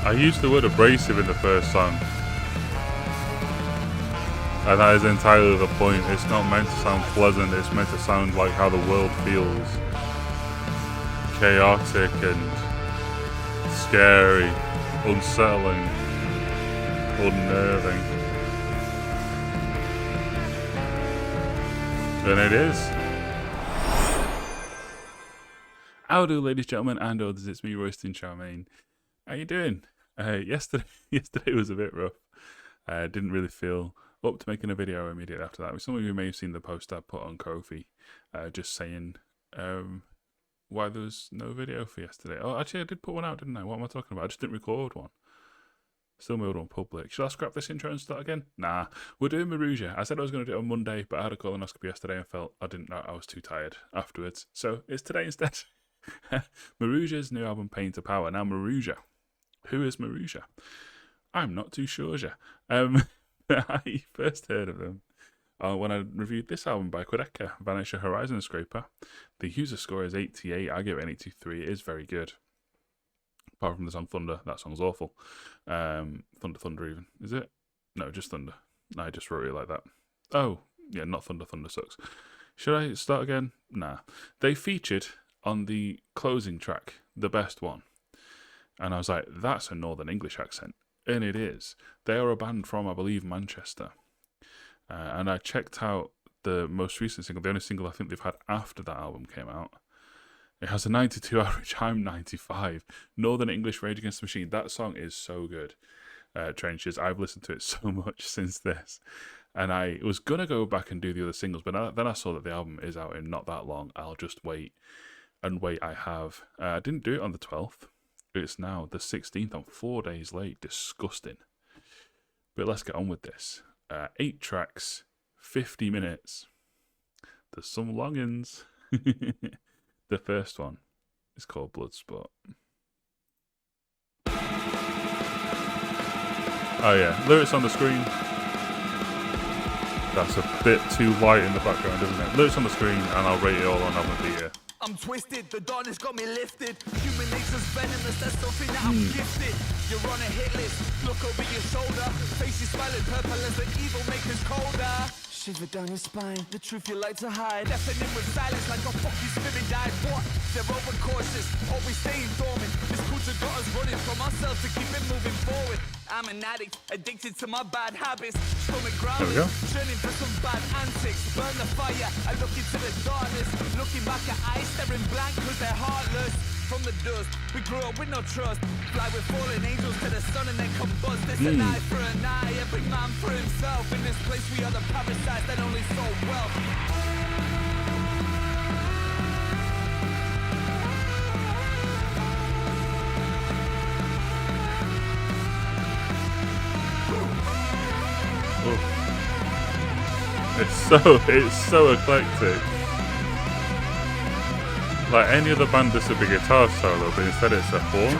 I used the word abrasive in the first song. And that is entirely the point. It's not meant to sound pleasant, it's meant to sound like how the world feels. Chaotic and scary, unsettling, unnerving. And it is. Howdo, ladies, gentlemen, and others. It's me, Royston Charmaine. How you doing? Yesterday was a bit rough. I didn't really feel up to making a video immediately after that. Some of you may have seen the post I put on Ko-fi, just saying why there was no video for yesterday. Oh, actually, I did put one out, didn't I? What am I talking about? I just didn't record one. Still made one public. Should I scrap this intro and start again? Nah, we're doing Maruja. I said I was going to do it on Monday, but I had a colonoscopy yesterday and felt I was too tired afterwards. So it's today instead. Maruja's new album, Pain to Power. Now, Maruja. Who is Maruja? I'm not too sure. I first heard of them when I reviewed this album by Quedeca, Vanisher Horizon Scraper. The user score is 88. I give it an 83. It is very good. Apart from the song Thunder. That song's awful. Thunder even. Is it? No, just Thunder. I just wrote it like that. Oh, yeah, not Thunder. Thunder sucks. Should I start again? Nah. They featured on the closing track, the best one. And I was like, that's a Northern English accent. And it is. They are a band from, I believe, Manchester. And I checked out the most recent single, the only single I think they've had after that album came out. It has a 92 average. I'm 95. Northern English, Rage Against the Machine. That song is so good. Trenches. I've listened to it so much since this. And I was going to go back and do the other singles, but then I saw that the album is out in not that long. I'll just wait. And wait, I have. I didn't do it on the 12th. It's now the 16th. I'm 4 days late. Disgusting. But let's get on with this. 8 tracks, 50 minutes. There's some longins. The first one is called Bloodsport. Oh yeah, lyrics on the screen. That's a bit too light in the background, isn't it? Lyrics on the screen, and I'll rate it all on album of the year. I'm twisted, the dawn has got me lifted. Human nature's venomous, that's something that I'm gifted. You're on a hit list, look over your shoulder. Face is smiling purple as the evil makers colder. Shiver down your spine, the truth you like to hide. Deafening with silence like a fucking spirit died. What? They're overcautious, always staying dormant. This culture got us running from ourselves to keep it moving forward. I'm an addict, addicted to my bad habits. Stomach growling, churning for some bad antics. Burn the fire, I look into the darkness. Looking back at eyes staring blank cause they're heartless. From the dust, we grew up with no trust. Fly with fallen angels to the sun and then combust. It's an eye for an eye, every man for himself. In this place we are the parasites that only sow wealth. It's so eclectic. Like any other band, this would be guitar solo, but instead it's a horn.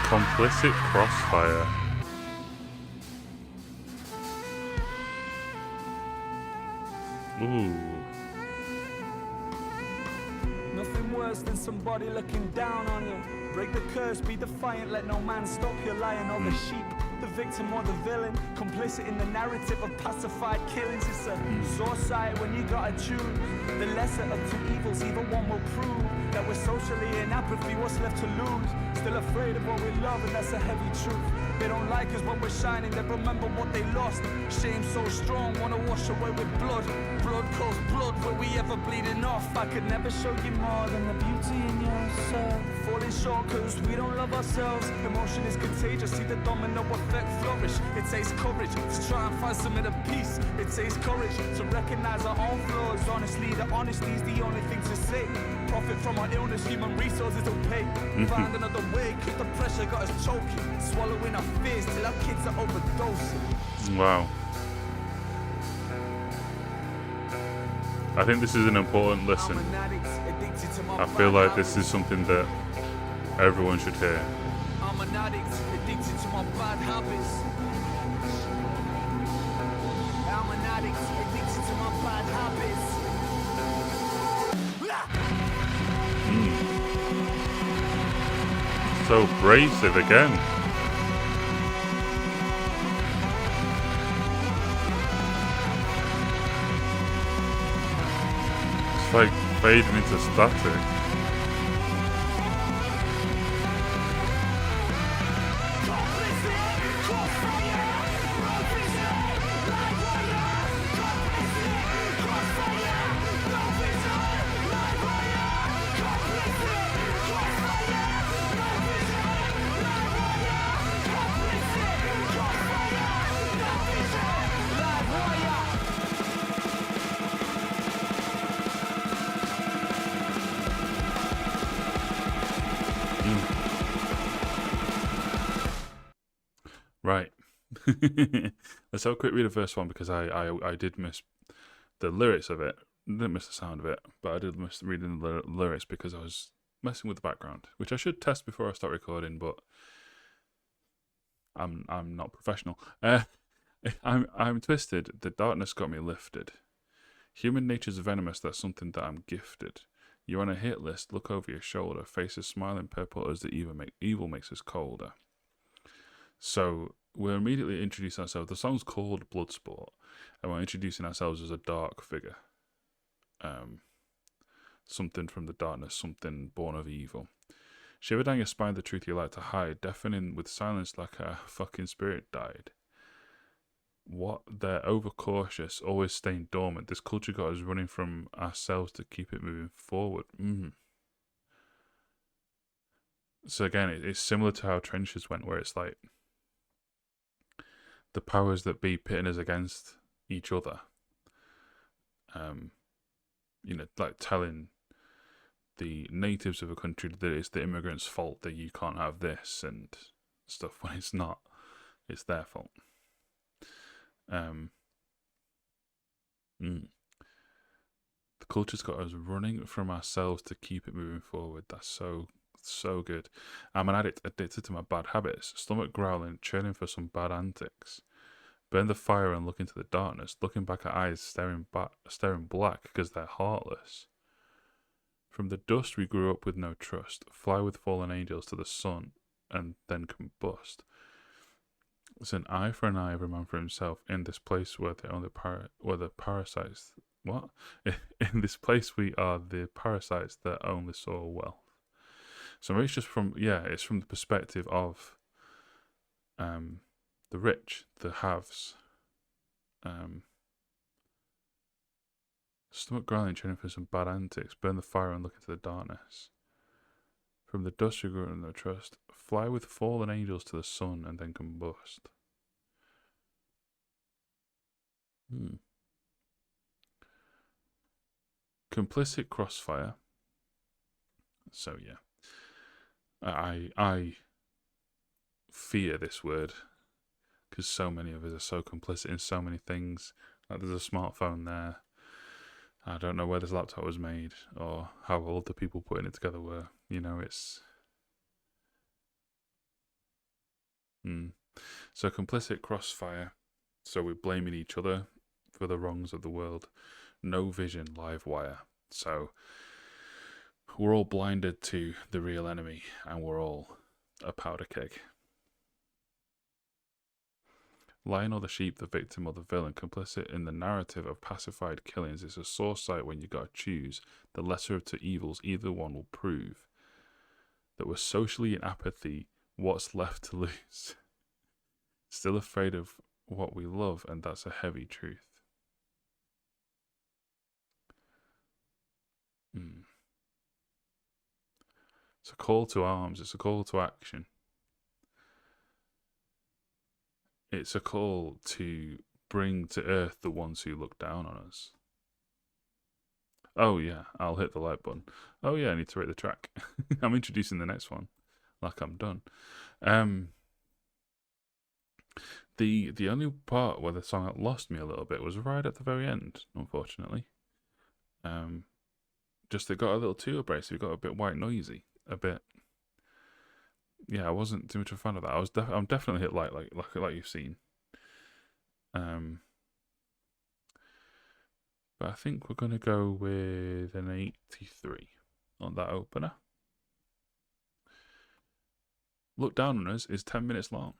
Complicit Crossfire. Ooh. Nothing worse than somebody looking down on you. Break the curse, be defiant, let no man stop you. Lying on the sheep, the victim or the villain. Complicit in the narrative of pacified killings. It's a sore sight when you gotta choose. The lesser of two evils, either one will prove that we're socially in apathy, what's left to lose? Still afraid of what we love, and that's a heavy truth. They don't like us when we're shining, they remember what they lost. Shame so strong, wanna wash away with blood. Blood calls blood, were we ever bleeding off? I could never show you more than the beauty in yourself. Falling short cause we don't love ourselves. Emotion is contagious, see the domino effect flourish. It takes courage to try and find some inner peace. It takes courage to recognize our own flaws. Honestly, the honesty's the only thing to say. Profit from our illness, human resources will pay. Find another way, cause the pressure got us choking. Swallowing our fears till our kids are overdosing. Wow. I think this is an important listen. I feel like this is something that everyone should hear. I'm an addict, addicted to my bad habits. I'm an addict, So abrasive again. It's like fading into static. Right. Let's have a quick read of verse 1 because I did miss the lyrics of it. I didn't miss the sound of it, but I did miss reading the lyrics because I was messing with the background, which I should test before I start recording, but I'm not professional. I'm twisted. The darkness got me lifted. Human nature's venomous. That's something that I'm gifted. You're on a hit list. Look over your shoulder. Faces smiling purple as the evil makes us colder. So we're immediately introducing ourselves. The song's called Bloodsport, and we're introducing ourselves as a dark figure. Something from the darkness, something born of evil. Shiver down your spine, the truth you like to hide, deafening with silence like a fucking spirit died. What? They're overcautious, always staying dormant. This culture got us running from ourselves to keep it moving forward. So again, it's similar to how Trenches went, where it's like the powers that be pitting us against each other. Like telling the natives of a country that it's the immigrants' fault that you can't have this and stuff when it's not. It's their fault. The culture's got us running from ourselves to keep it moving forward. That's so good. I'm an addict addicted to my bad habits, stomach growling, churning for some bad antics. Burn the fire and look into the darkness, looking back at eyes staring black because they're heartless. From the dust we grew up with no trust, fly with fallen angels to the sun and then combust. It's an eye for an eye, every man for himself. In this place where the parasites. What? In this place we are the parasites that only soil wealth. So it's just it's from the perspective of the rich, the haves. Stomach growling, training for some bad antics. Burn the fire and look into the darkness. From the dust we grew up with no trust. Fly with fallen angels to the sun and then combust. Complicit crossfire. So yeah, I fear this word because so many of us are so complicit in so many things. Like there's a smartphone there. I don't know where this laptop was made or how old the people putting it together were. It's so complicit crossfire. So we're blaming each other for the wrongs of the world. No vision, live wire. So we're all blinded to the real enemy and we're all a powder keg. Lion or the sheep, the victim or the villain, complicit in the narrative of pacified killings. It's a sore sight when you gotta choose the lesser of two evils. Either one will prove that we're socially in apathy. What's left to lose? Still afraid of what we love, and that's a heavy truth. It's a call to arms. It's a call to action. It's a call to bring to earth the ones who look down on us. Oh yeah, I'll hit the like button. Oh yeah, I need to rate the track. I'm introducing the next one, like I'm done. The only part where the song lost me a little bit was right at the very end, unfortunately. Just it got a little too abrasive. It got a bit white noisy, a bit. Yeah, I wasn't too much of a fan of that. I'm definitely hit like you've seen. But I think we're gonna go with an 83 on that opener. Look Down on Us is 10 minutes long.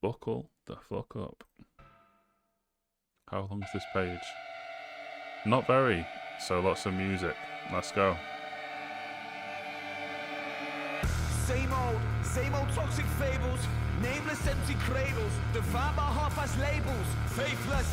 Buckle the fuck up. How long's this page? Not very, so lots of music. Let's go. Same old toxic fables, nameless empty cradles, defined by half-ass labels, faithless.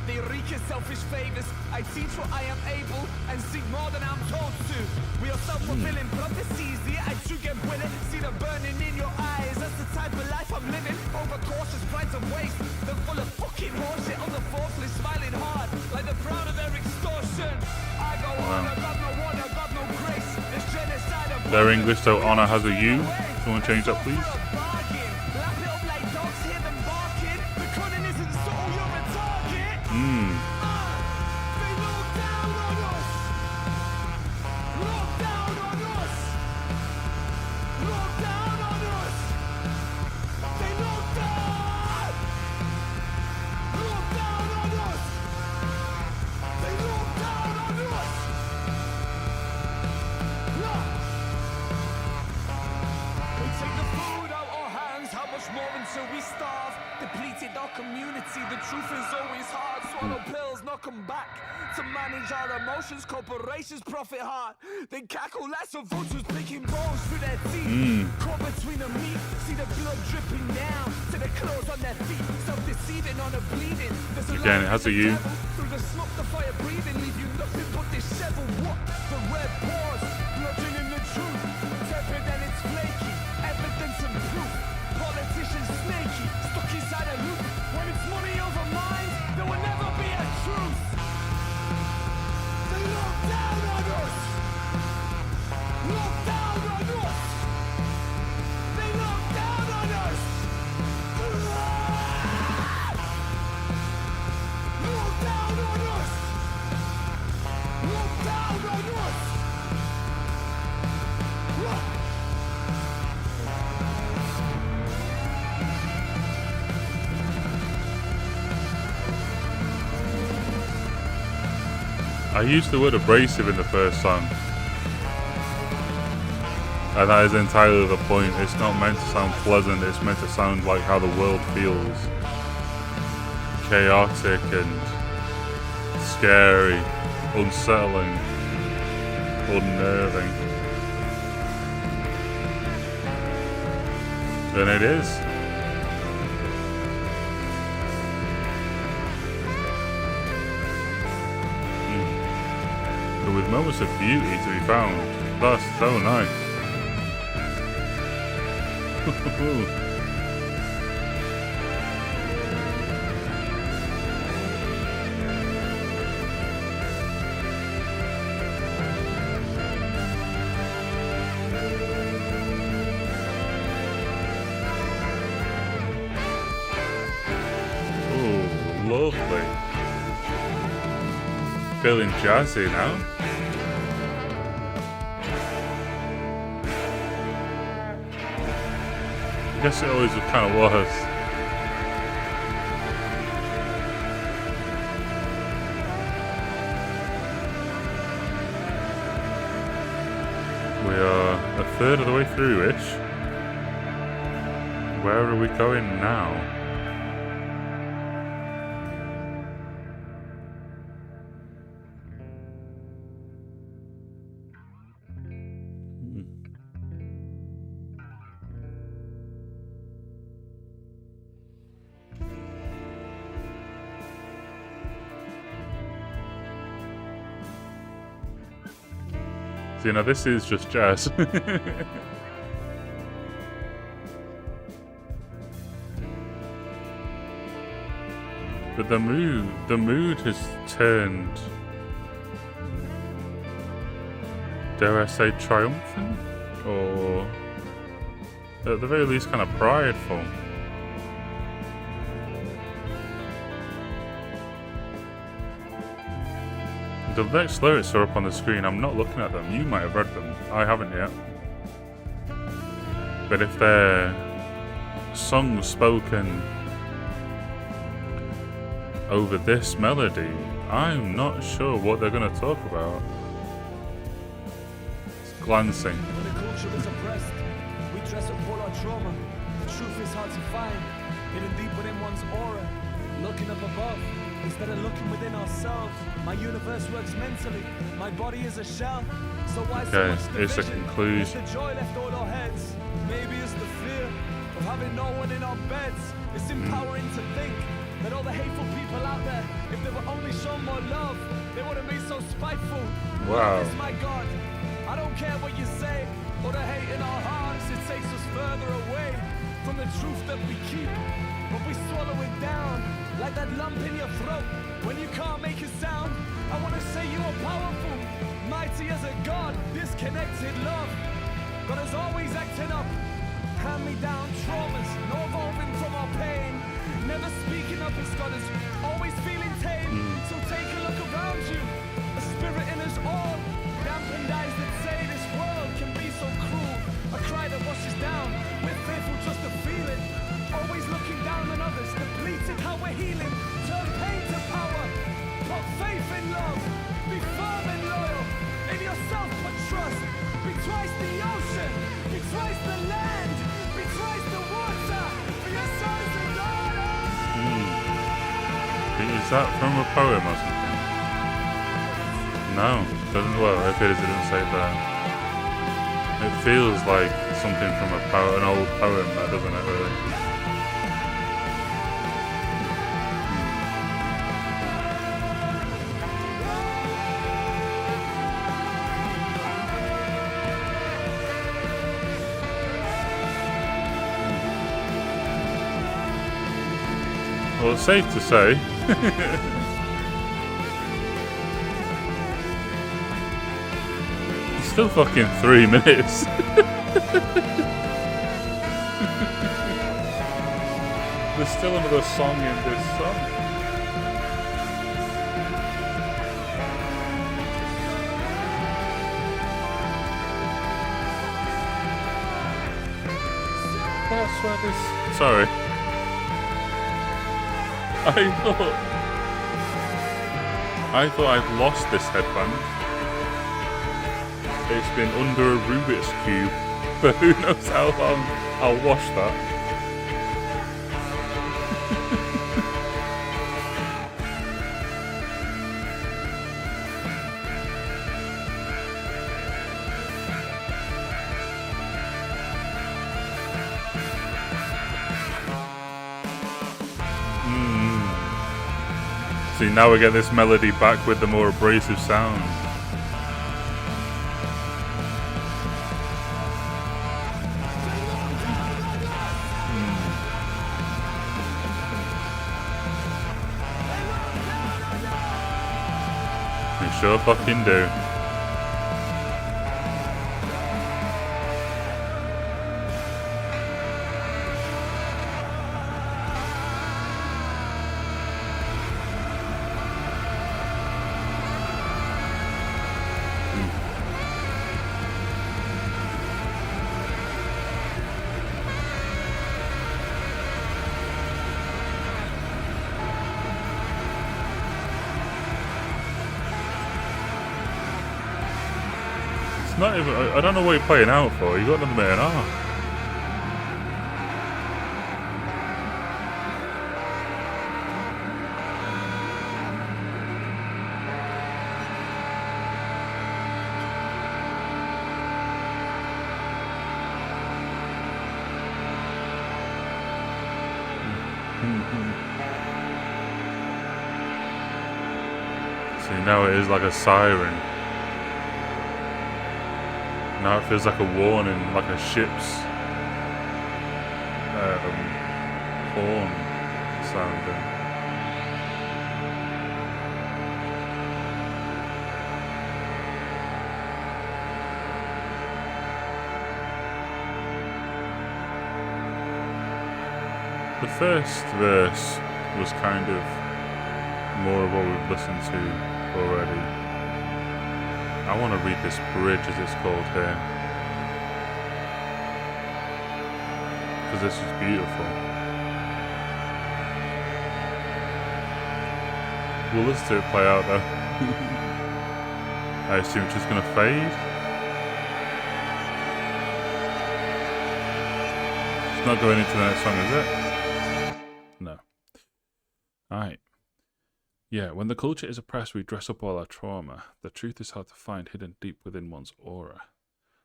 They wreak your selfish favors. I teach what I am able and seek more than I'm told to. We are self-fulfilling prophecies. The I too get winning. See the burning in your eyes. That's the type of life I'm living. Overcautious, prides and waste. They're full of fucking horseshit on the forceless, smiling hard like the proud of their extortion. I go on, I got no honor, got no grace. This genocide of their English don't honor has a U. Someone change that, please. to manage our emotions, corporations profit hard. They cackle like some vultures picking bones through their teeth. Caught between the meat, see the blood dripping down to the clothes on their feet. Self-deceiving on a bleeding. Again, it has a U. Through the smoke, the fire breathing, leave you nothing but disheveled. What? The red pause, lodging in the truth. Tepid and it's flaky, evidence and proof. Politicians snaky, stuck inside a loop. When it's money over mind, there will never be a truth. They look down on us. Look down on us. They look down on us. Look down on us. Look down on us. I used the word abrasive in the first song, and that is entirely the point. It's not meant to sound pleasant, it's meant to sound like how the world feels. Chaotic and scary, unsettling, unnerving. And it is. With moments of beauty to be found. That's so nice. Oh, lovely. Feeling jazzy now. I guess it always kind of was. We are a third of the way through-ish. Where are we going now? So, you know, this is just jazz. But the mood has turned, dare I say, triumphant? Or at the very least kind of prideful. The next lyrics are up on the screen. I'm not looking at them. You might have read them. I haven't yet. But if they're songs spoken over this melody, I'm not sure what they're going to talk about. It's glancing. When the culture is oppressed, we dress up for our trauma. The truth is hard to find, hidden deep within one's aura. Looking up above, instead of looking within ourselves. My universe works mentally, my body is a shell. So why so much division? It's a conclusion. It's the joy left all our heads. Maybe it's the fear of having no one in our beds. It's empowering to think that all the hateful people out there, if they were only shown more love, they wouldn't be so spiteful. Wow. Love is my God. I don't care what you say, or the hate in our hearts, it takes us further away from the truth that we keep. But we swallow it down, like that lump in your throat, when you can't make a sound. I wanna say you are powerful, mighty as a God, disconnected love. God is always acting up, hand-me-down traumas, no evolving from our pain. Never speaking up as God is always feeling tame. So take a look around you, a spirit in us all. Dampened eyes that say this world can be so cruel. A cry that washes down, we're fearful just to feel it. Always looking down on others, depleted how we're healing. Turn pain to power, put faith in love. Be firm and loyal, in yourself put trust. Be twice the ocean, be twice the land, be twice the water, for your sons and daughters. Is that from a poem or something? No, doesn't. Well, it appears it didn't say that. It feels like something from an old poem, that doesn't it really? Well, it's safe to say. It's still fucking 3 minutes. There's still another song in this song. That's why this. Sorry. I thought I'd lost this headband. It's been under a Rubik's Cube for who knows how long. I'll wash that. See, now we get this melody back with the more abrasive sound. You sure fucking do. Not even. I don't know what you're playing out for. You got nothing but an R. See, now it is like a siren. Now it feels like a warning, like a ship's horn sounding. The first verse was kind of more of what we've listened to already. I want to read this bridge, as it's called here, because this is beautiful. We'll listen to it play out though. I assume it's just going to fade. not going into the next song, is it? No. Alright. Yeah, when the culture is oppressed, we dress up all our trauma. The truth is hard to find, hidden deep within one's aura.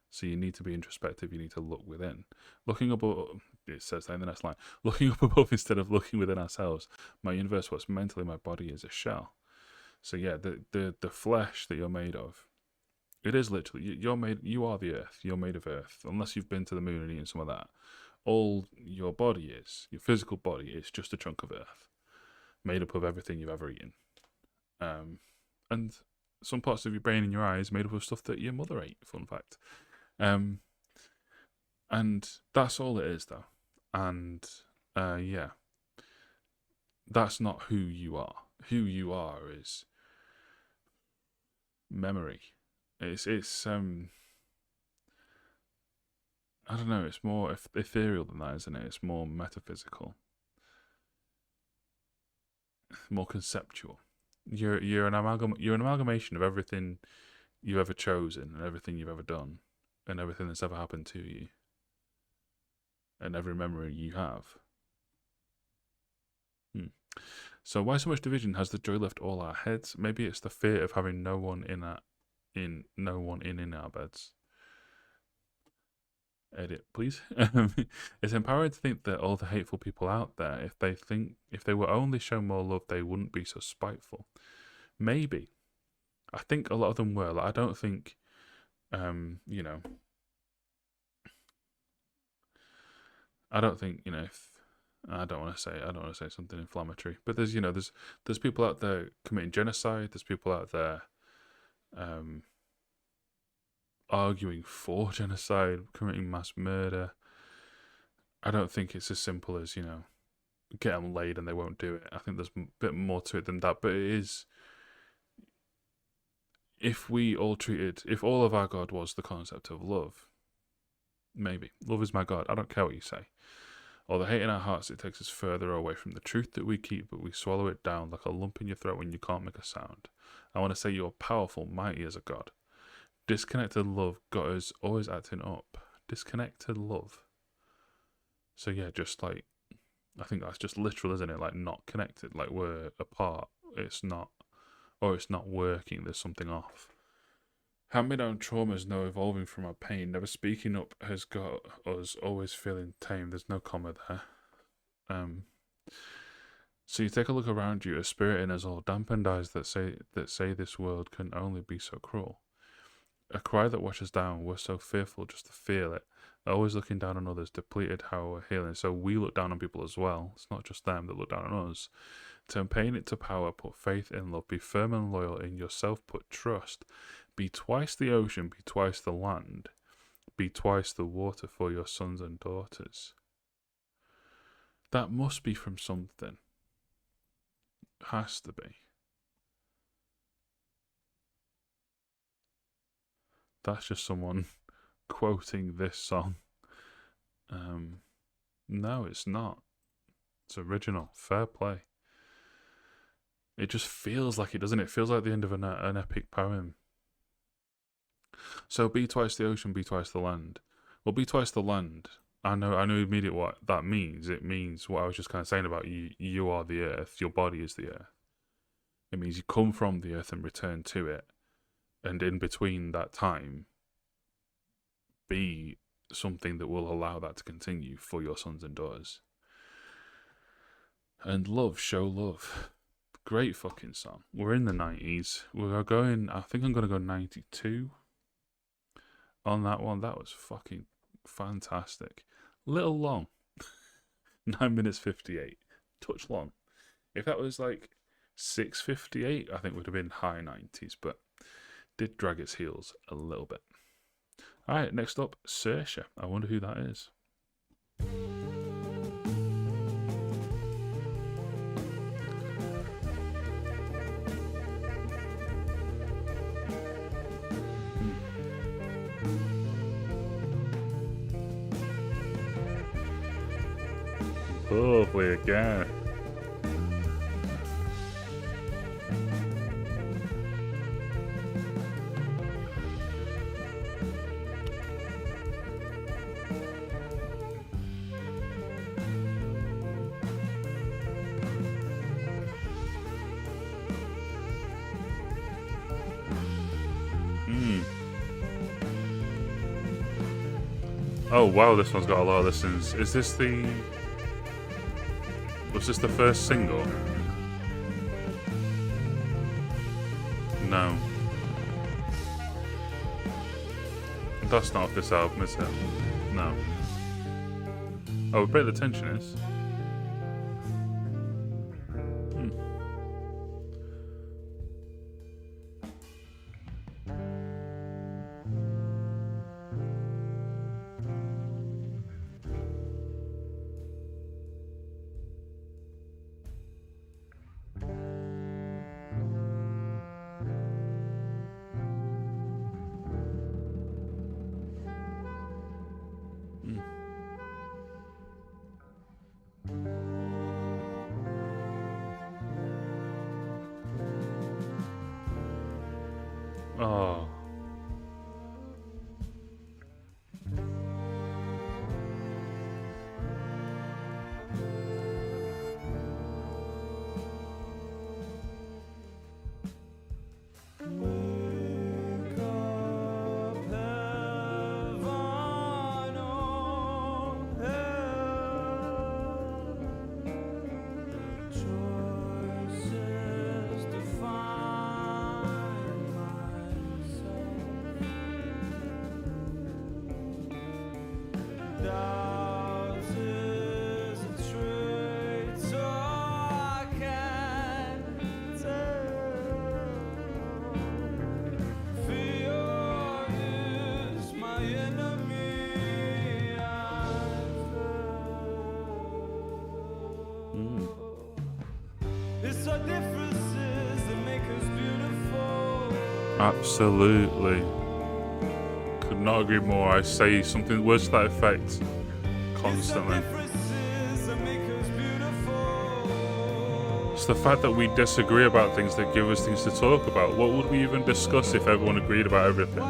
So you need to be introspective, you need to look within. Looking above, it says that in the next line, looking up above instead of looking within ourselves. My universe, what's mentally my body is a shell. So yeah, the flesh that you're made of, it is literally, you are the earth, you're made of earth. Unless you've been to the moon and eaten some of that. All your body is, your physical body is just a chunk of earth, made up of everything you've ever eaten. And some parts of your brain and your eyes made up of stuff that your mother ate, fun fact. And that's all it is, though. And yeah, that's not who you are. Who you are is memory. It's I don't know. It's more ethereal than that, isn't it? It's more metaphysical, more conceptual. You're an amalgamation of everything you've ever chosen and everything you've ever done and everything that's ever happened to you and every memory you have. So why so much division? Has the joy left all our heads? Maybe it's the fear of having no one in our beds. Edit, please. It's empowering to think that all the hateful people out there, if they were only shown more love, they wouldn't be so spiteful. Maybe. I think a lot of them were. Like, I don't think, you know, I don't think, you know, if I don't want to say something inflammatory, but there's people out there committing genocide. There's people out there, arguing for genocide, committing mass murder. I don't think it's as simple as, get them laid and they won't do it. I think there's a bit more to it than that, but it is, if all of our God was the concept of love, maybe. Love is my God. I don't care what you say. Or the hate in our hearts, it takes us further away from the truth that we keep, but we swallow it down like a lump in your throat when you can't make a sound. I want to say you're powerful, mighty as a God. Disconnected love got us always acting up. Disconnected love. So yeah, just like, I think that's just literal, isn't it? Like, not connected, like we're apart. It's not working, there's something off. Hand-me down traumas, no evolving from our pain. Never speaking up has got us always feeling tame. There's no comma there. So you take a look around you, a spirit in us all, dampened eyes that say this world can only be so cruel. A cry that washes down, we're so fearful just to feel it. Always looking down on others, depleted how we're healing. So we look down on people as well. It's not just them that look down on us. Turn pain into power, put faith in love, be firm and loyal in yourself, put trust. Be twice the ocean, be twice the land, be twice the water for your sons and daughters. That must be from something. Has to be. That's just someone quoting this song. No, it's not. It's original. Fair play. It just feels like it, doesn't it? It feels like the end of an epic poem. So be twice the ocean, be twice the land. Well, be twice the land. I know immediately what that means. It means what I was just kind of saying about you. You are the earth. Your body is the earth. It means you come from the earth and return to it. And in between that time, be something that will allow that to continue for your sons and daughters. And love, show love. Great fucking song. We're in the 90s. We're going, I think I'm going to go 92 on that one. That was fucking fantastic. Little long. 9 minutes 58. Touch long. If that was like 6:58, I think would have been high 90s, but did drag its heels a little bit. Alright, next up, Saoirse. I wonder who that is. Lovely again. Oh wow, this one's got a lot of listens. Is this the... Was this the first single? No. That's not off this album, is it? No. Oh, Break the Tension is. Oh. Absolutely. Could not agree more. I say something words to that effect constantly. It's the fact that we disagree about things that give us things to talk about. What would we even discuss if everyone agreed about everything?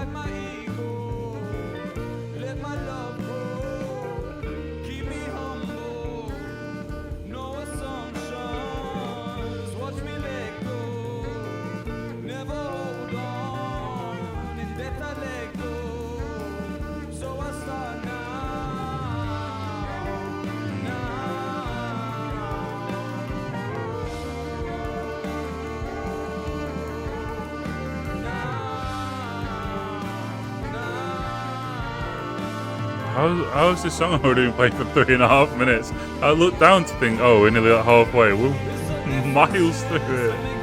How is this song already been playing for 3.5 minutes? I looked down to think, oh, we're nearly halfway. We're miles through it.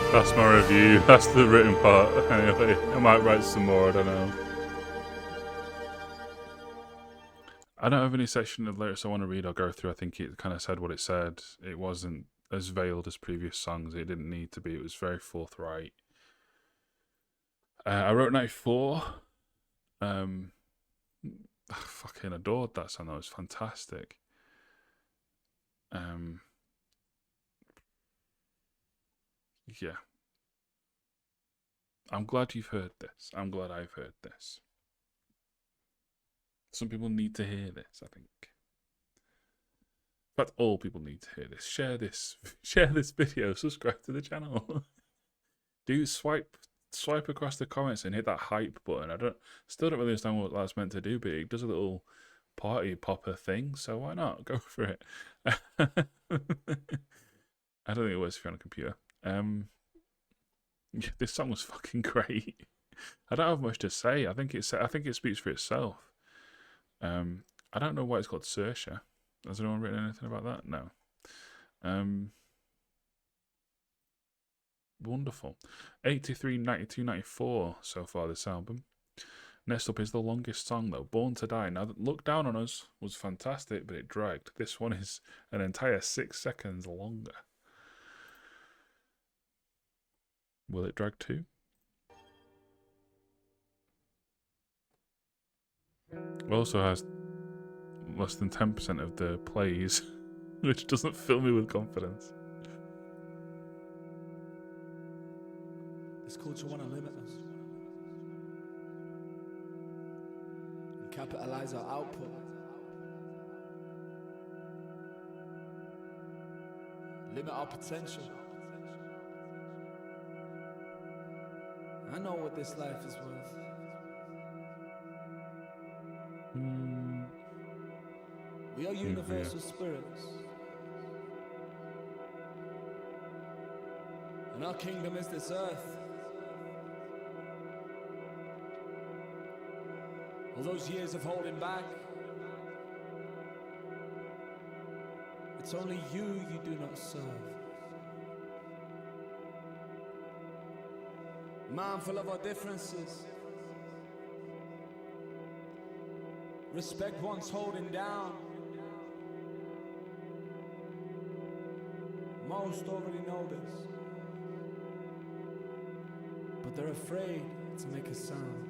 That's my review. That's the written part. Anyway, I might write some more. I don't know. I don't have any section of lyrics I want to read or go through. I think it kind of said what it said. It wasn't as veiled as previous songs. It didn't need to be. It was very forthright. I wrote 94. I fucking adored that song. That was fantastic. Yeah. I'm glad you've heard this. I'm glad I've heard this. Some people need to hear this, I think. fact, all people need to hear this. Share this video. Subscribe to the channel. Do swipe across the comments and hit that hype button. Still don't really understand what that's meant to do, but it does a little party popper thing, so why not? Go for it. I don't think it works if you're on a computer. This song was fucking great. I don't have much to say. I think it speaks for itself. I don't know why it's called Saoirse. Has anyone written anything about that? No. Wonderful. 83, 92, 94 so far this album. Next up is the longest song though, Born to Die. Now, Look Down on Us was fantastic, but it dragged. This one is an entire 6 seconds longer. Will it drag too? It also has less than 10% of the plays, which doesn't fill me with confidence. This culture wanna limit us and capitalize our output. Limit our potential. I know what this life is worth. We are universal spirits, and our kingdom is this earth. All those years of holding back, it's only you do not serve. Mindful of our differences, respect one's holding down. Most already know this, but they're afraid to make a sound.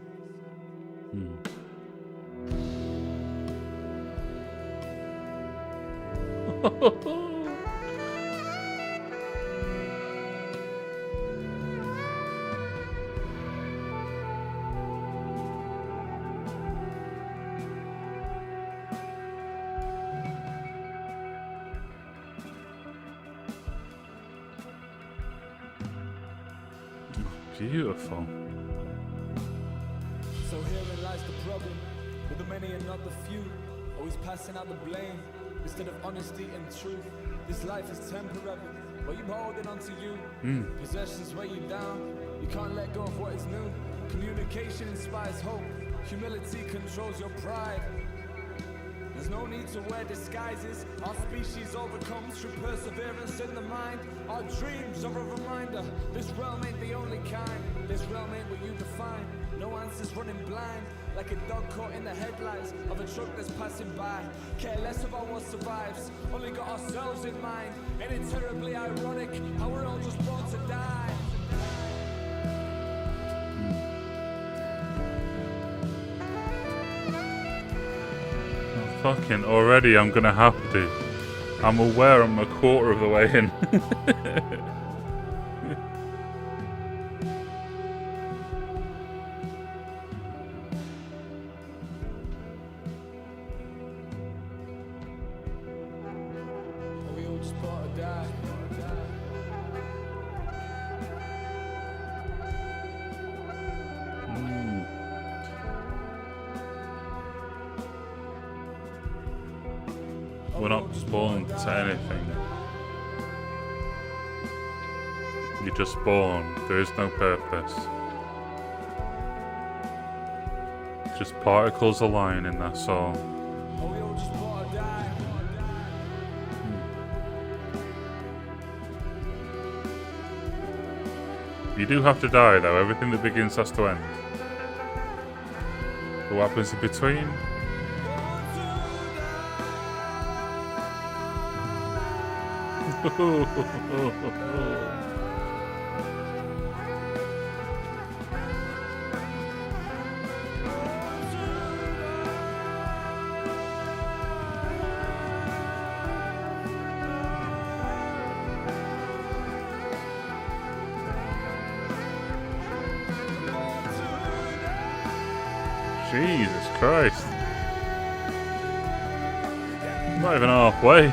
Beautiful. So herein lies the problem, with the many and not the few, always passing out the blame instead of honesty and truth. This life is temporary, but you holding on to you. Possessions weigh you down, you can't let go of what is new. Communication inspires hope, humility controls your pride. There's no need to wear disguises. Our species overcomes through perseverance in the mind. Our dreams are a reminder. This realm ain't the only kind. This realm ain't what you define. No answers running blind, like a dog caught in the headlights of a truck that's passing by. Care less about what survives, only got ourselves in mind. Ain't it terribly ironic how we're all just born to die? Fucking already I'm gonna have to. I'm aware I'm a quarter of the way in. We all just born to die. We're not born to anything. You're just born. There is no purpose. Just particles aligning, that's all. We all just born to die. You do have to die though, everything that begins has to end. But what happens in between? Jesus Christ. I'm not even halfway.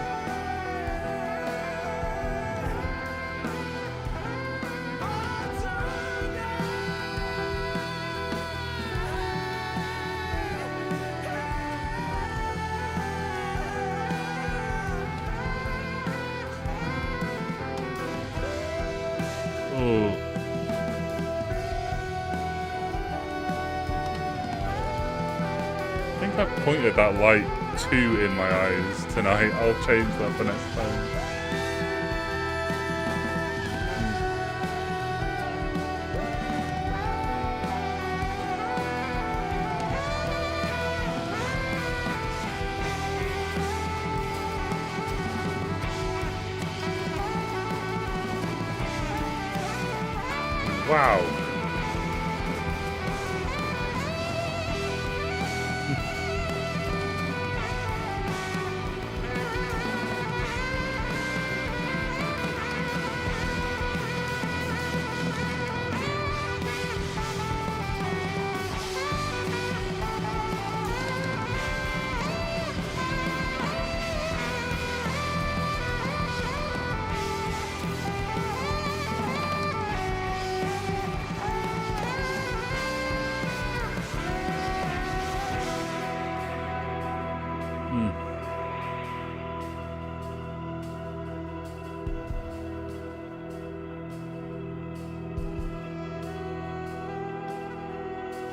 think I've pointed that light too in my eyes tonight. I'll change that for next time. Wow.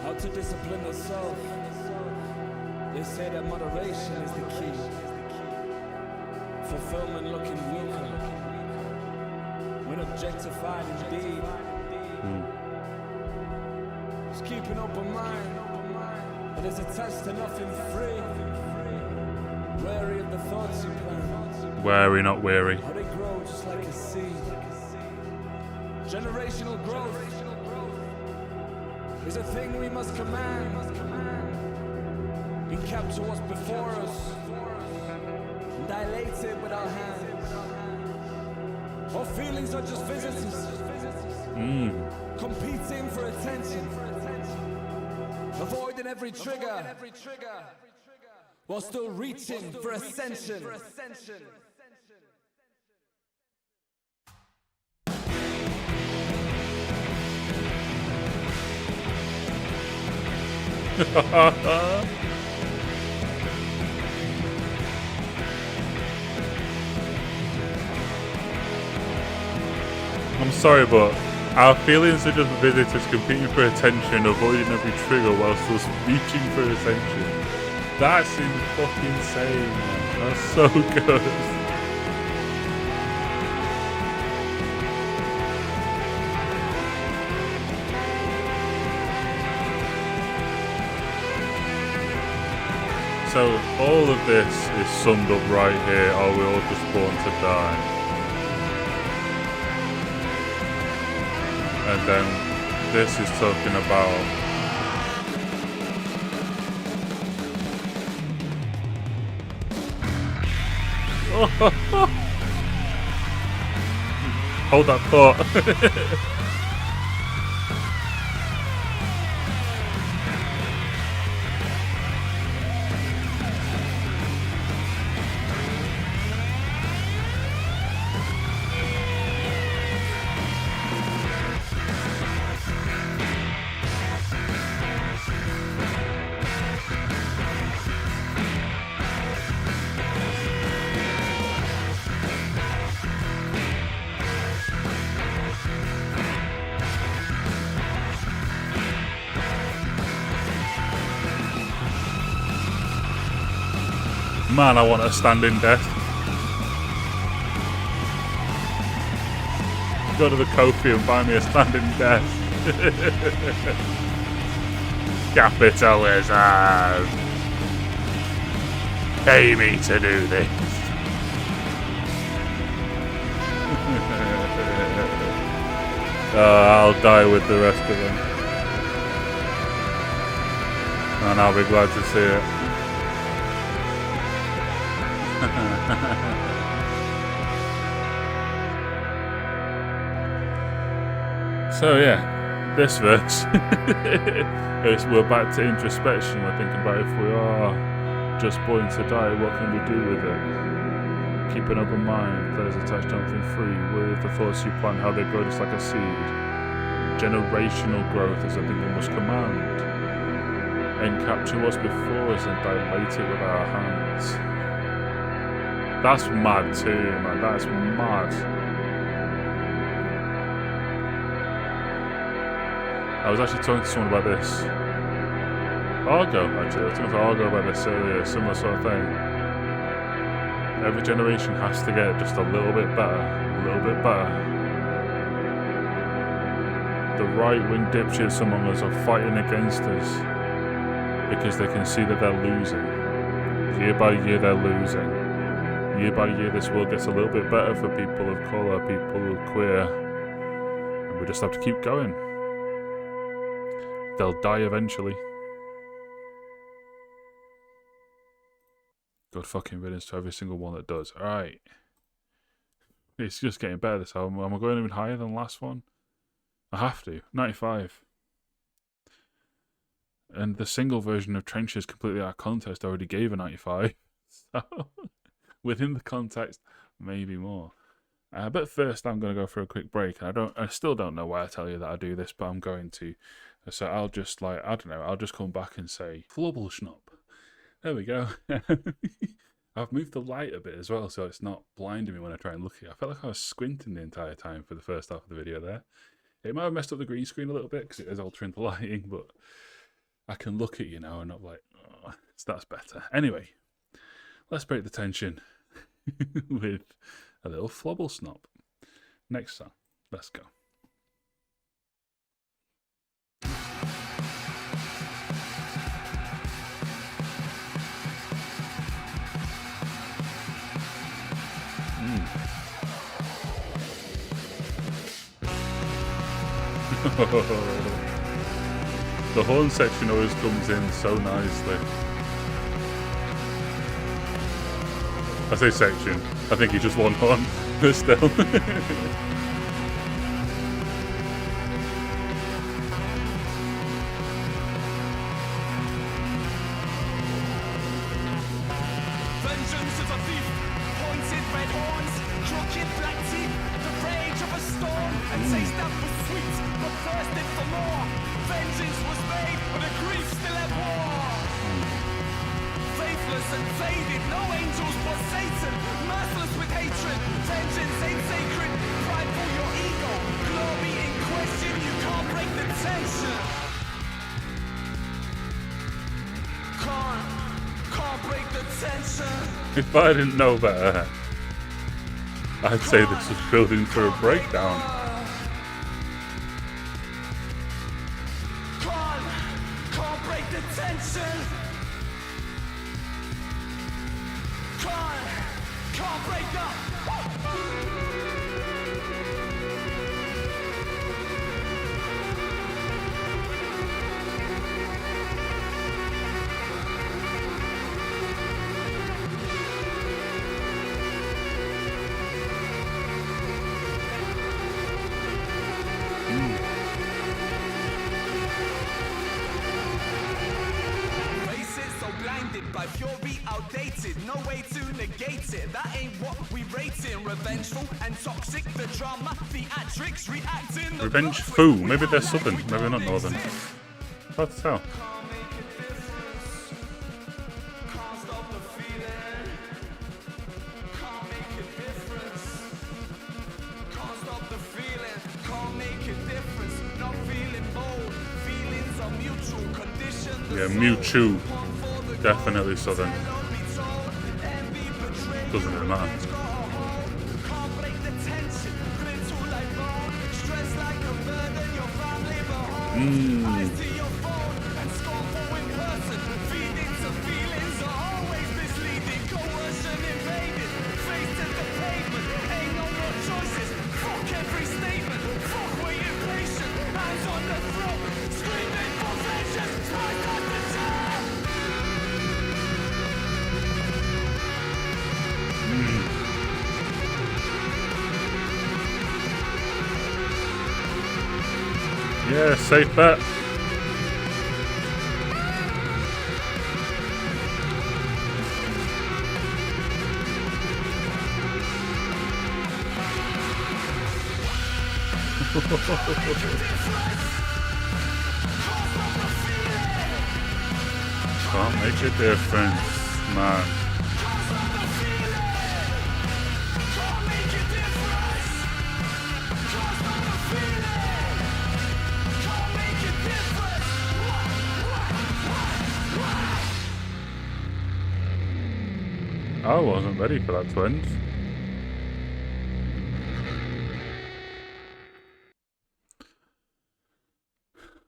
How to discipline the self. They say that moderation is the key. Fulfillment looking weaker when objectified indeed. Just keep an open mind. It is attached to nothing free. Wary of the thoughts you plan. Wary, not weary. How they grow just like a seed. Generational growth is a thing we must command. Be capture what's before us and dilate it with our hands. Our feelings are just visitors, competing for attention, avoiding every trigger, while still reaching for ascension. I'm sorry, but our feelings are just visitors competing for attention, avoiding every trigger whilst us reaching for attention. That seems fucking insane, man. That's so good. So all of this is summed up right here. Are we all just born to die? And then this is talking about hold that thought. Man, I want a standing desk. Go to the Kofi and buy me a standing desk. Capitalism. Pay me to do this. I'll die with the rest of them. And I'll be glad to see it. So yeah, this verse, we're back to introspection. We're thinking about if we are just born to die, what can we do with it? Keep an open mind that is attached to something free. With the thoughts you plant, how they grow just like a seed. Generational growth is a thing we must command. And capture what's before us and dilate it with our hands. That's mad too, man. That's mad. I was actually talking to someone about this. Argo, actually. I was talking for Argo about this earlier, similar sort of thing. Every generation has to get just a little bit better, a little bit better. The right-wing dipshits among us are fighting against us because they can see that they're losing. Year by year, they're losing. Year by year, this world gets a little bit better for people of colour, people who are queer. And we just have to keep going. They'll die eventually. God fucking riddance to every single one that does. Alright. It's just getting better this album. Am I going even higher than the last one? I have to. 95. And the single version of Trenches completely out of context already gave a 95. So, within the context, maybe more. But first, I'm going to go for a quick break. And I still don't know why I tell you that I do this, but I'm going to. So I'll just I'll just come back and say, Flubblschnop. There we go. I've moved the light a bit as well, so it's not blinding me when I try and look at it. I felt like I was squinting the entire time for the first half of the video there. It might have messed up the green screen a little bit because it is altering the lighting, but I can look at you now and not like, oh, that's better. Anyway, let's break the tension with a little Flubblschnop. Next song. Let's go. The horn section always comes in so nicely. I say section, I think it's just one horn, but still. Vengeance of a thief, pointed red horns, crooked black teeth, the rage of a storm, a taste that was sweet, but thirsted for more. Vengeance was made, but a grief still at war. Faithless and faded, no angels but Satan, merciless with hatred. Vengeance ain't sacred, prideful your ego, glory in question, you can't break the tension. Can't break the tension. If I didn't know better, I'd say this was building for a breakdown. Can't break the tension. Can't break the. By fury outdated, no way to negate it. That ain't what we rating. Revengeful and toxic, the drama, theatrics, reacting. Revengeful, maybe they're southern, maybe not northern. Hard to tell. Yeah, Mewtwo. Definitely southern. Doesn't really matter. Yeah, safe bet. Can't make a difference, man. I wasn't ready for that to end.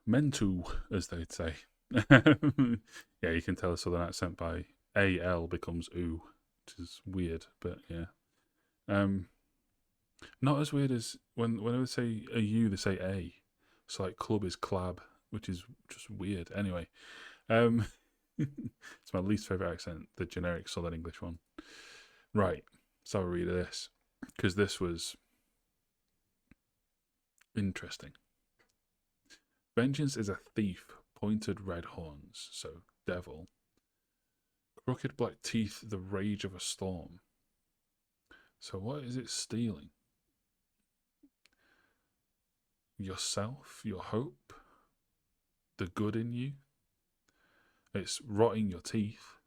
Mentu, as they'd say. Yeah, you can tell a southern accent by AL becomes oo, which is weird, but yeah. Not as weird as when they say a U, they say A. So like club is clab, which is just weird. Anyway, it's my least favourite accent, the generic Southern English one. Right, let's have a read of this, because this was interesting. Vengeance is a thief, pointed red horns, so devil. Crooked black teeth, the rage of a storm. So what is it stealing? Yourself, your hope, the good in you. It's rotting your teeth.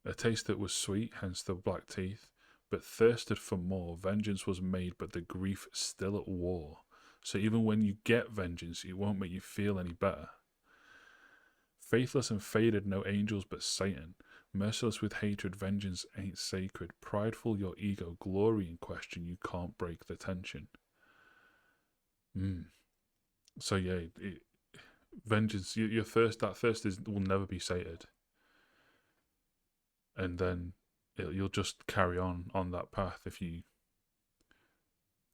A taste that was sweet, hence the black teeth, but thirsted for more. Vengeance was made, but the grief still at war. So even when you get vengeance, it won't make you feel any better. Faithless and faded, no angels but Satan. Merciless with hatred, vengeance ain't sacred. Prideful your ego, glory in question, you can't break the tension. So yeah, vengeance, that thirst will never be sated. And then you'll just carry on that path if you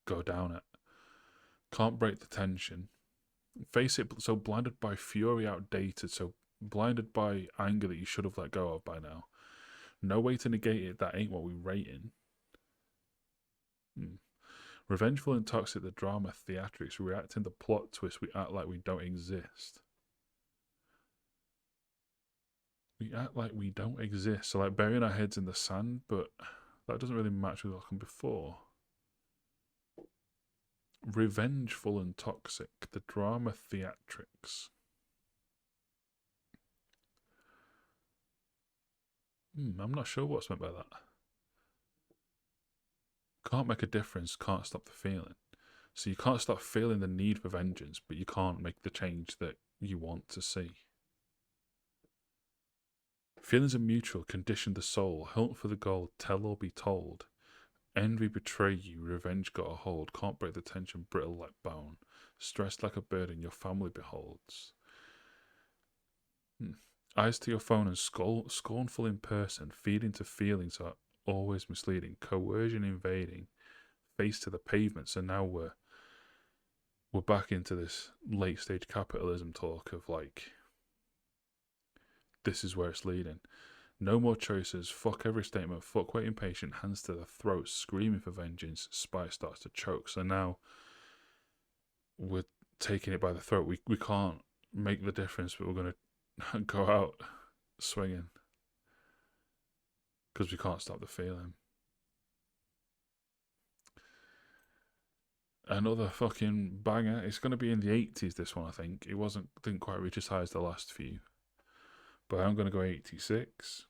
go down it. Can't break the tension. Face it, so blinded by fury, outdated, so blinded by anger that you should have let go of by now. No way to negate it, that ain't what we rating. Revengeful and toxic, the drama, theatrics, reacting the plot twist, we act like we don't exist. We act like we don't exist. So like burying our heads in the sand, but that doesn't really match with what happened before. Revengeful and toxic, the drama, theatrics. I'm not sure what's meant by that. Can't make a difference, can't stop the feeling. So you can't stop feeling the need for vengeance, but you can't make the change that you want to see. Feelings are mutual, condition the soul, hunt for the gold, tell or be told. Envy betray you, revenge got a hold, can't break the tension, brittle like bone. Stressed like a burden your family beholds. Eyes to your phone and scornful in person, feeding to feelings are always misleading, coercion invading, face to the pavement. So now we're back into this late stage capitalism talk of like, this is where it's leading. No more choices, fuck every statement, fuck waiting patient, hands to the throat, screaming for vengeance, spy starts to choke. So now we're taking it by the throat. We can't make the difference, but we're going to go out swinging because we can't stop the feeling. Another fucking banger. It's going to be in the 80s, this one, I think. It didn't quite reach as high as the last few. But I'm going to go 86.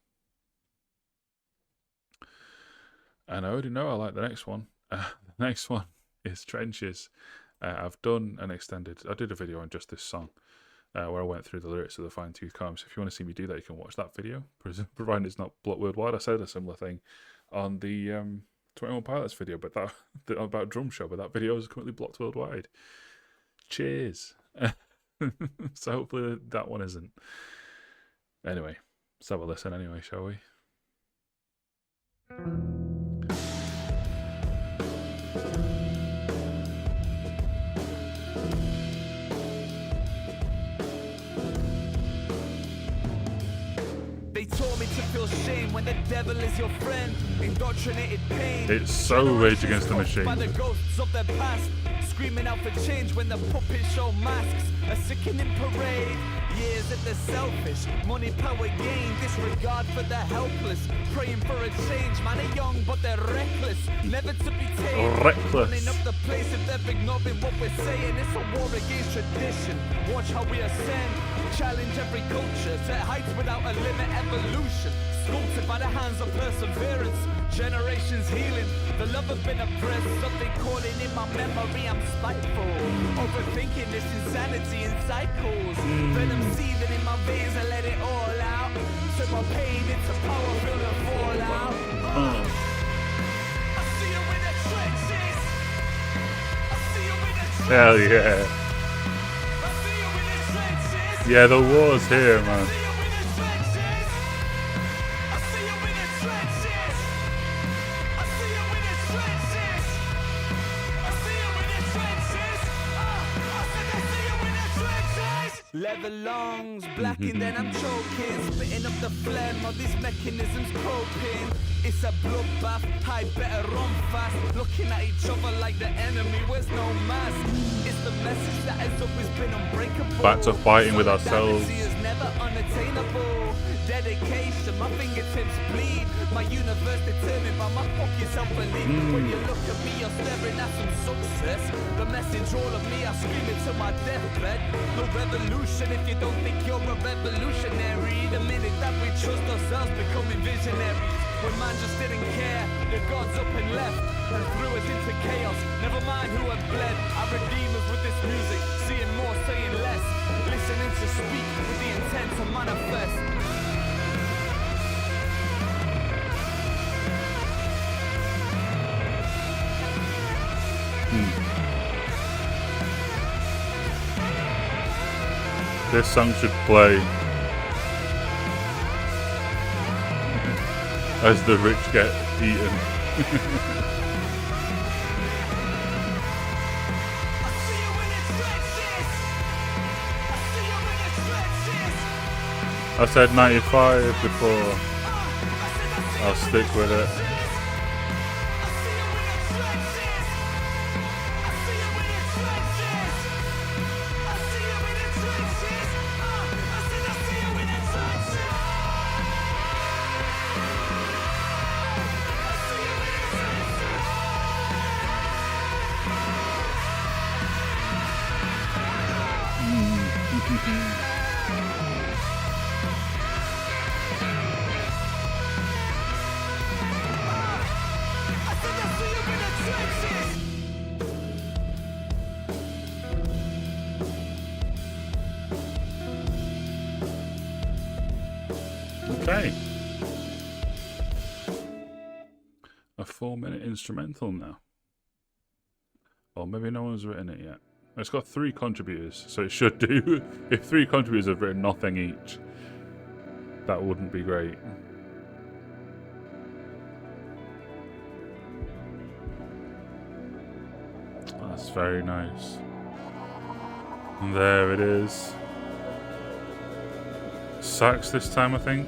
And I already know I like the next one. The next one is Trenches. I've done an extended... I did a video on just this song where I went through the lyrics of the Fine Tooth Comb. So if you want to see me do that, you can watch that video. Provided it's not blocked worldwide. I said a similar thing on the 21 Pilots video but about Drum Show, but that video is currently blocked worldwide. Cheers. So hopefully that one isn't. Anyway, let's have a listen anyway, shall we? They taught me to feel shame when the devil is your friend. Indoctrinated pain. It's so Rage Against the Machine. By the ghosts of their past, screaming out for change when the puppets show masks. A sickening parade. Years that they're selfish, money, power, gain, disregard for the helpless, praying for a change. Man are young but they're reckless, never to be tamed. Reckless. Running up the place if they're ignoring what we're saying. It's a war against tradition. Watch how we ascend, challenge every culture, set heights without a limit. Evolution, sculpted by the hands of perseverance. Generations healing, the love have been oppressed. Something calling in my memory, I'm spiteful. Overthinking this insanity in cycles. Venom seething in my veins, I let it all out. turn my pain into power, feel the fallout. I see you in the trenches. I see you in the trenches. Hell yeah. I see you in the trenches. Yeah, the war's here, man. I see you in the trenches. I see you in the trenches. I see you in the trenches. I see you in the trenches. I said I see you in the trenches. Leather lungs, blacking, then I'm choking. Spitting up the phlegm of these mechanisms coping. It's a bloodbath, I better run fast. Looking at each other like the enemy wears no mask. It's the message that has always been unbreakable. Back to fighting with ourselves. Solidarity is never unattainable. Dedication, my fingertips bleed. My universe determined by my fucking self-belief. When you look at me, you're staring at some success. The message, all of me, I scream it to my deathbed. No revolution if you don't think you're a revolutionary. The minute that we trust ourselves, becoming visionaries. When man just didn't care, the gods up and left and threw us into chaos. Never mind who had bled. I redeem us with this music, seeing more, saying less. Listening to speak with the intent to manifest. This song should play as the rich get eaten. I see you in the trenches. I see you in the trenches. I said 95 before. I said I see I'll stick with it. Okay. A 4-minute instrumental now. Or maybe no one's written it yet. It's got 3 contributors, so it should do. If 3 contributors have written nothing each, that wouldn't be great. That's very nice. And there it is. Sax this time, I think.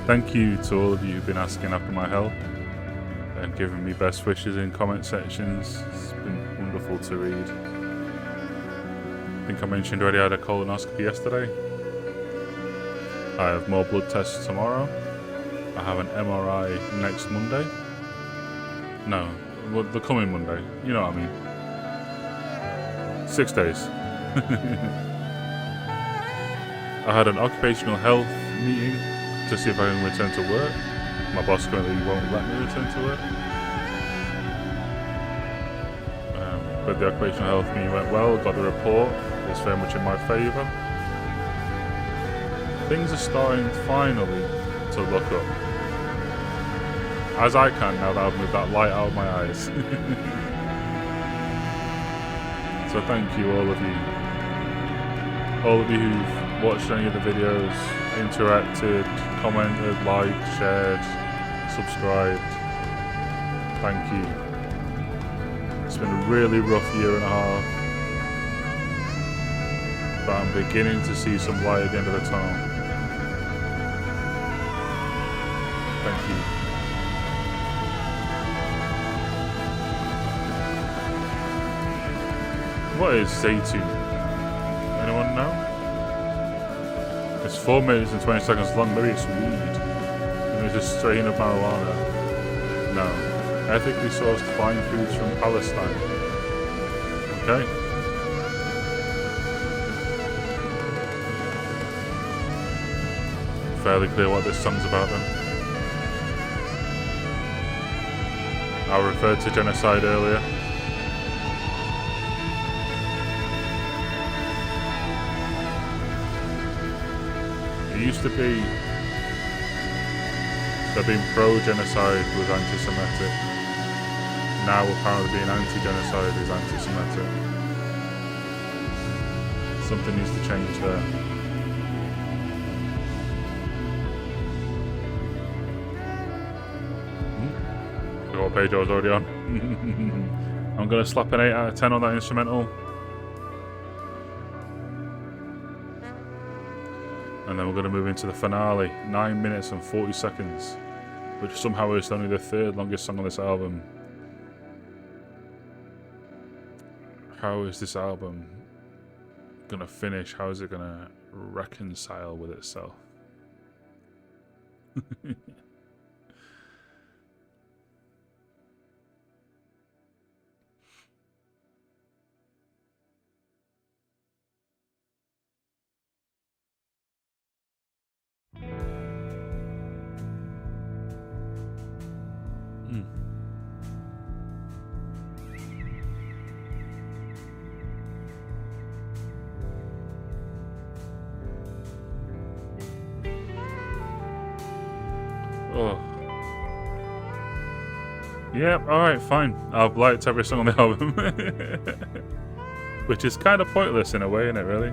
Thank you to all of you who've been asking after my health and giving me best wishes in comment sections. It's been wonderful to read. I think I mentioned already I had a colonoscopy yesterday. I have more blood tests tomorrow. I have an MRI next Monday. No, well, the coming Monday. You know what I mean. 6 days. I had an occupational health meeting to see if I can return to work. My boss currently won't let me return to work. But the occupational health meeting went well, got the report, it's very much in my favour. Things are starting finally to look up. As I can now that I've moved that light out of my eyes. So thank you all of you. All of you who've watched any of the videos, interacted, commented, liked, shared, subscribed. Thank you. It's been a really rough year and a half, but I'm beginning to see some light at the end of the tunnel. Thank you. What is Zaytun? Anyone know? It's 4 minutes and 20 seconds long. Maybe it's weed. Maybe it's just strain of marijuana. No. Ethically sourced fine foods from Palestine. Okay. Fairly clear what this song's about then. I referred to genocide earlier. It used to be that being pro-genocide was anti-Semitic. Now apparently being anti-genocide is anti-Semitic. Something needs to change there. What page I was already on. I'm going to slap an 8 out of 10 on that instrumental. And then we're going to move into the finale. 9 minutes and 40 seconds. Which somehow is only the third longest song on this album. How is this album going to finish? How is it going to reconcile with itself? Oh. Yep, alright, fine. I've liked every song on the album. Which is kind of pointless in a way, isn't it, really?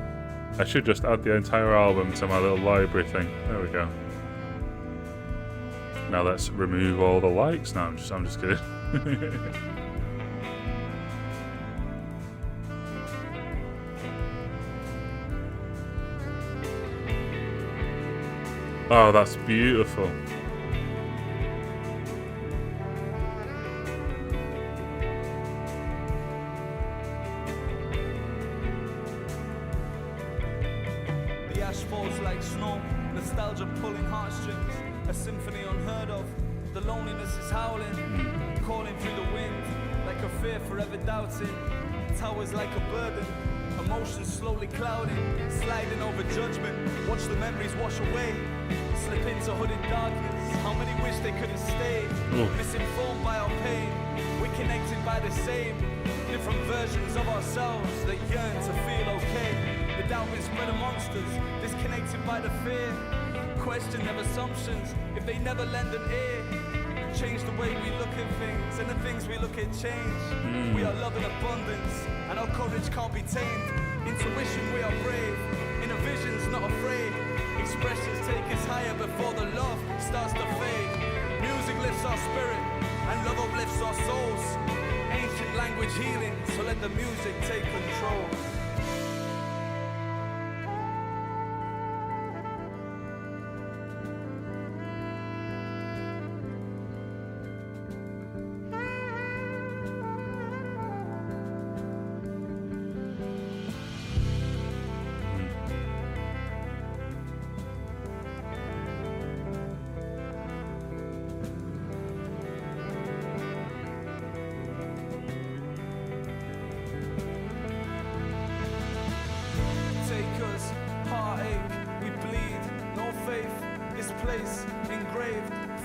I should just add the entire album to my little library thing. There we go. Now let's remove all the likes. No, I'm just kidding. Oh, that's beautiful. The ash falls like snow, nostalgia pulling heartstrings, a symphony unheard of. The loneliness is howling, calling through the wind, like a fear forever doubting. Towers like a burden, emotions slowly clouding, sliding over judgment. Watch the memories wash away, slip into hooded darkness. How many wish they could have stayed? Misinformed by our pain, we're connected by the same different versions of ourselves that yearn to feel okay. The doubt is spread amongst us, disconnected by the fear. Question their assumptions if they never lend an ear. Change the way we look at things, and the things we look at change. We are love in abundance, and our courage can't be tamed. Intuition, we are brave, inner visions not afraid. Expressions take us higher before the love starts to fade. Music lifts our spirit, and love uplifts our souls. Ancient language healing, so let the music take control.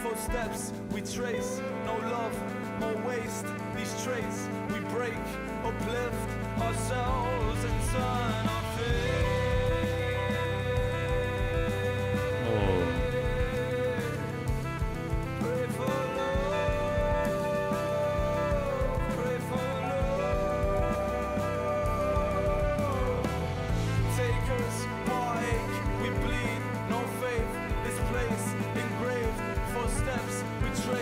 Footsteps we trace, no love, more waste. These traits we break, uplift ourselves and turn our fate. Pray for love, pray for love. Takers, heartache, we bleed, no faith. This place engraved. Footsteps we trace.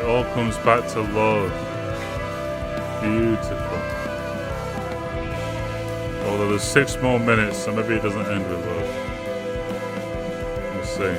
all comes back to love. Beautiful. Although there's 6 more minutes, so maybe it doesn't end with love. We'll see.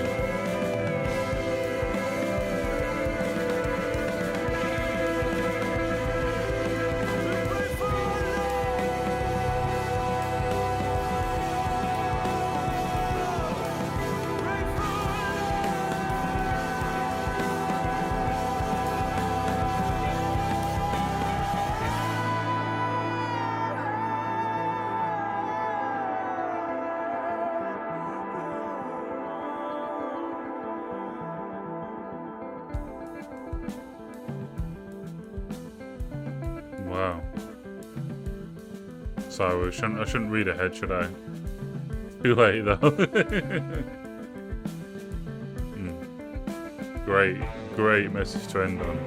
Wow. So I shouldn't read ahead, should I? Too late though. Great message to end on.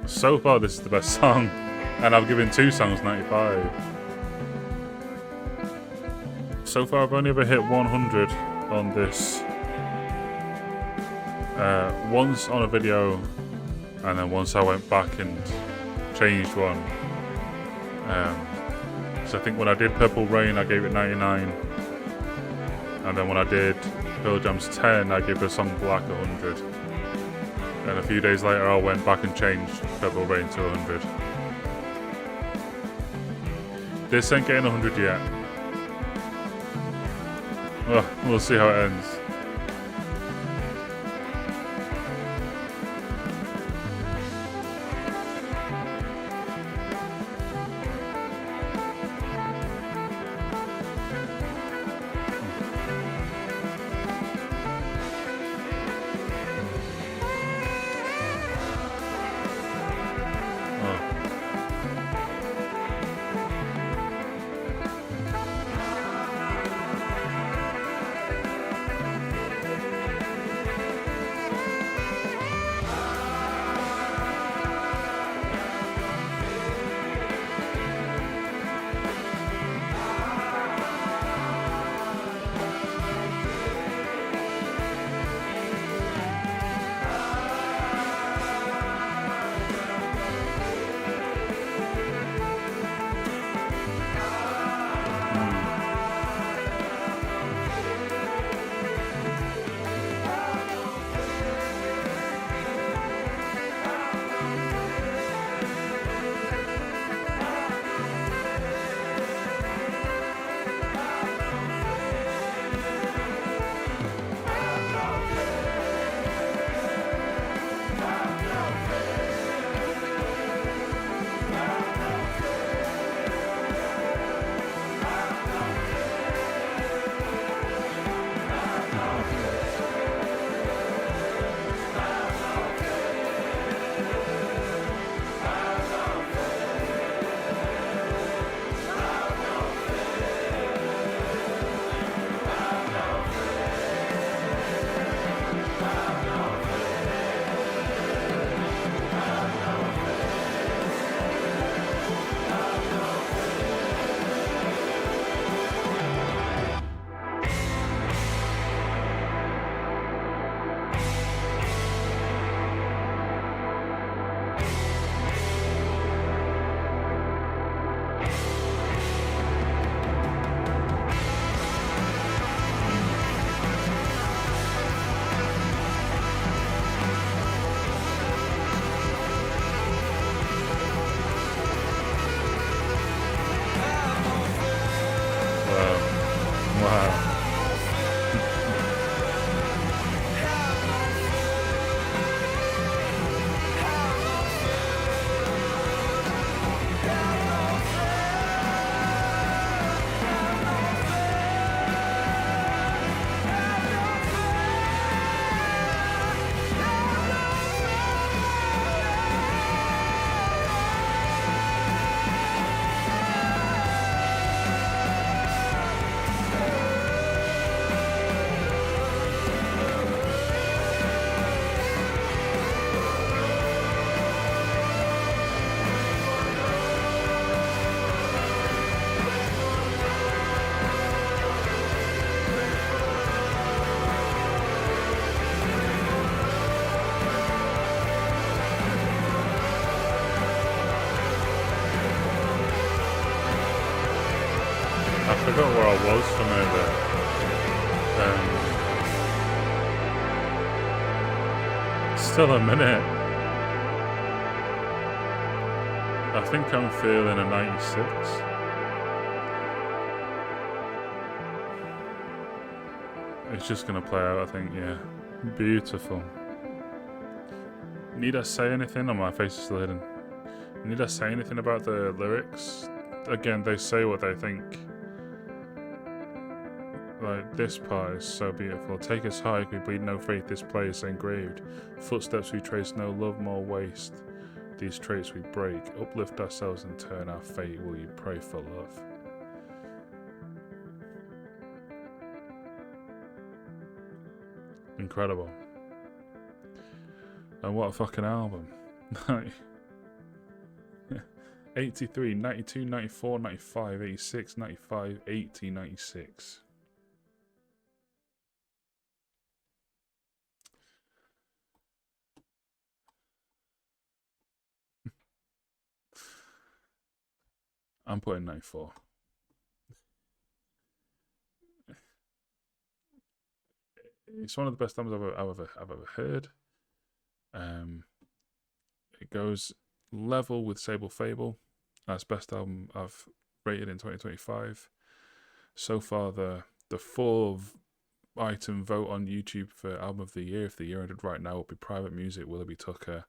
So far this is the best song, and I've given 2 songs 95. So far I've only ever hit 100 on this. Once on a video, and then once I went back and changed one. So I think when I did Purple Rain I gave it 99, and then when I did Pearl Jam's 10 I gave the song Black 100, and a few days later I went back and changed Purple Rain to 100. This ain't getting 100 yet. Well, we'll see how it ends. I forgot where I was from over. Still a minute. I think I'm feeling a 96. It's just gonna play out, I think, yeah. Beautiful. Need I say anything? Oh, my face is still hidden. Need I say anything about the lyrics? Again, they say what they think. Like, this part is so beautiful. Take us high, we bleed no faith, this place engraved. Footsteps we trace, no love, more waste. These traits we break. Uplift ourselves and turn our fate. Will you pray for love? Incredible. And what a fucking album. 83, 92, 94, 95, 86, 95, 80, 96. I'm putting 94. It's one of the best albums I've ever heard. It goes level with Sable Fable. That's best album I've rated in 2025. So far, the 4-item vote on YouTube for album of the year, if the year ended right now, would be Private Music, Willoughby Tucker,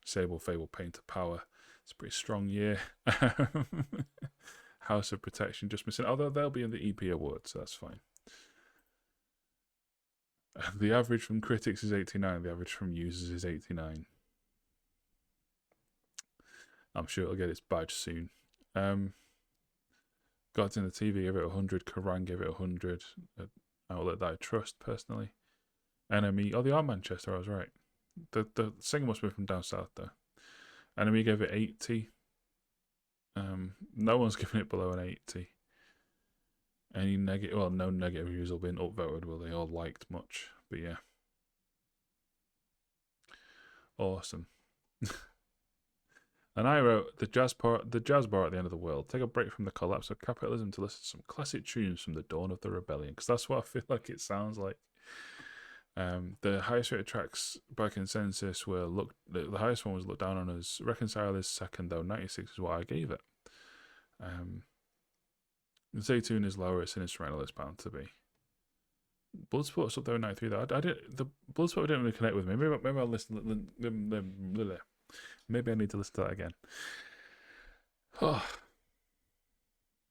Sable Fable, Pain to Power. It's a pretty strong year. House of Protection just missing, although they'll be in the EP awards, so that's fine. The average from critics is 89, the average from users is 89. I'm sure it'll get its badge soon. Gods in the TV gave it 100, Kerrang gave it 100, an outlet that I trust personally. NME, oh, they are Manchester, I was right. The singer must be from down south though. NME gave it 80. No one's given it below an 80. Any negative, well, no negative reviews will be upvoted, will they? All liked much, but yeah. Awesome. And I wrote the jazz bar at the end of the world. Take a break from the collapse of capitalism to listen to some classic tunes from the dawn of the rebellion, because that's what I feel like it sounds like. The highest rated tracks by consensus were the highest one was looked down on as Reconcile is second, though 96 is what I gave it. Zaytoon is lower, it's an instrumental, it's bound to be. Bloodsport's up there with 93 though. The Bloodsport didn't really connect with me. Maybe I'll listen. Maybe I need to listen to that again. Oh,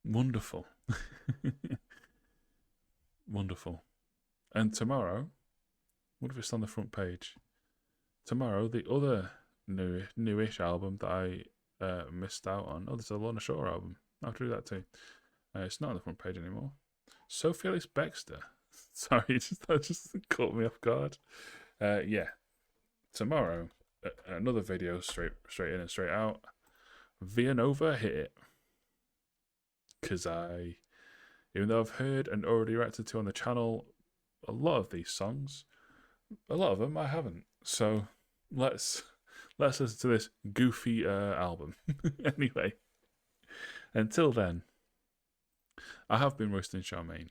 wonderful. Wonderful. And tomorrow, what if it's on the front page? Tomorrow, the other newish album that I missed out on. Oh, there's a Lorna Shore album. I'll have to do that too. It's not on the front page anymore. Sophie Ellis Bextor. Sorry, that just caught me off guard. Yeah. Tomorrow, another video straight in and straight out. Villanova hit it. Because even though I've heard and already reacted to on the channel a lot of these songs, a lot of them I haven't. So let's listen to this goofy album. Anyway, until then, I have been roasting Charmaine.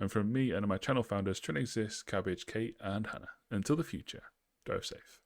And from me and my channel founders, Trin Exists, Cabbage, Kate, and Hannah. Until the future, drive safe.